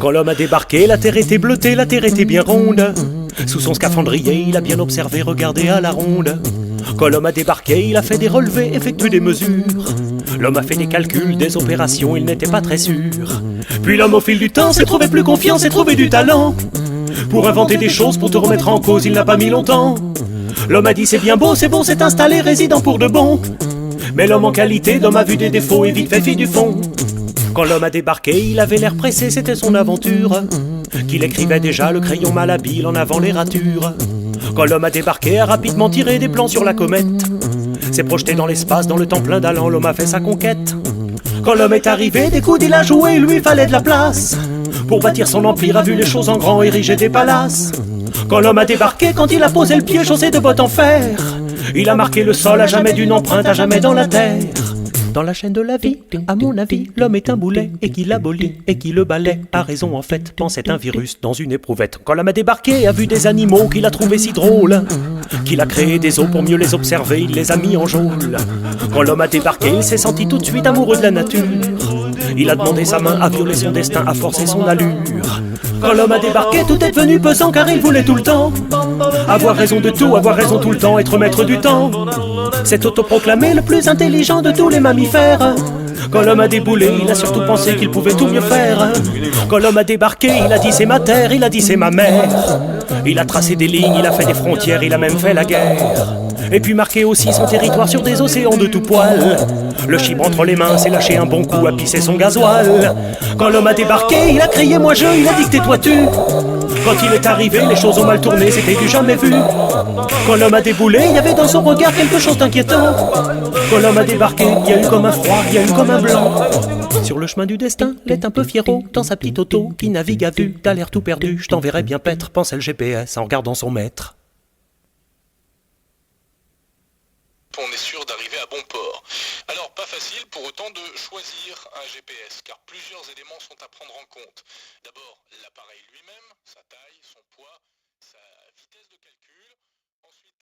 Quand l'homme a débarqué, la terre était bleutée, la terre était bien ronde. Sous son scaphandrier, il a bien observé, regardé à la ronde. Quand l'homme a débarqué, il a fait des relevés, effectué des mesures. L'homme a fait des calculs, des opérations, il n'était pas très sûr. Puis l'homme au fil du temps s'est trouvé plus confiant, s'est trouvé du talent. Pour inventer des choses, pour te remettre en cause, il n'a pas mis longtemps. L'homme a dit c'est bien beau, c'est bon, s'est installé, résident pour de bon. Mais l'homme en qualité d'homme a vu des défauts et vite fait fi du fond. Quand l'homme a débarqué, il avait l'air pressé, c'était son aventure. Qu'il écrivait déjà le crayon malhabile en avant les ratures. Quand l'homme a débarqué, a rapidement tiré des plans sur la comète. S'est projeté dans l'espace, dans le temps plein d'allant, l'homme a fait sa conquête. Quand l'homme est arrivé, des coudes il a joué, il lui fallait de la place. Pour bâtir son empire, a vu les choses en grand, ériger des palaces. Quand l'homme a débarqué, quand il a posé le pied, chaussé de bottes en fer, il a marqué le sol à jamais d'une empreinte, à jamais dans la terre. Dans la chaîne de la vie, à mon avis, l'homme est un boulet, et qui l'abolit, et qui le balaie, a raison en fait, pensait un virus dans une éprouvette. Quand l'homme a débarqué, a vu des animaux qu'il a trouvés si drôles, qu'il a créé des os pour mieux les observer, il les a mis en geôle. Quand l'homme a débarqué, il s'est senti tout de suite amoureux de la nature. Il a demandé sa main à violer son destin, à forcer son allure. Quand l'homme a débarqué, tout est devenu pesant car il voulait tout le temps avoir raison de tout, avoir raison tout le temps, être maître du temps. C'est autoproclamé le plus intelligent de tous les mammifères. Quand l'homme a déboulé, il a surtout pensé qu'il pouvait tout mieux faire. Quand l'homme a débarqué, il a dit c'est ma terre, il a dit c'est ma mère. Il a tracé des lignes, il a fait des frontières, il a même fait la guerre. Et puis marqué aussi son territoire sur des océans de tout poil. Le chibre entre les mains s'est lâché un bon coup à pisser son gasoil. Quand l'homme a débarqué, il a crié moi je, il a dicté toi tu. Quand il est arrivé, les choses ont mal tourné, c'était du jamais vu. Quand l'homme a déboulé, il y avait dans son regard quelque chose d'inquiétant. Quand l'homme a débarqué, il y a eu comme un froid, il y a eu comme un blanc. Sur le chemin du destin, il est un peu fiero, dans sa petite auto, qui navigue à vue, t'as l'air tout perdu, je t'enverrai bien paître, pensait le GPS en regardant son maître. On est sûr d'arriver à bon port. Alors, pas facile pour autant de choisir un GPS, car plusieurs éléments sont à prendre en compte. D'abord, l'appareil lui-même, sa taille, son poids, sa vitesse de calcul. Ensuite,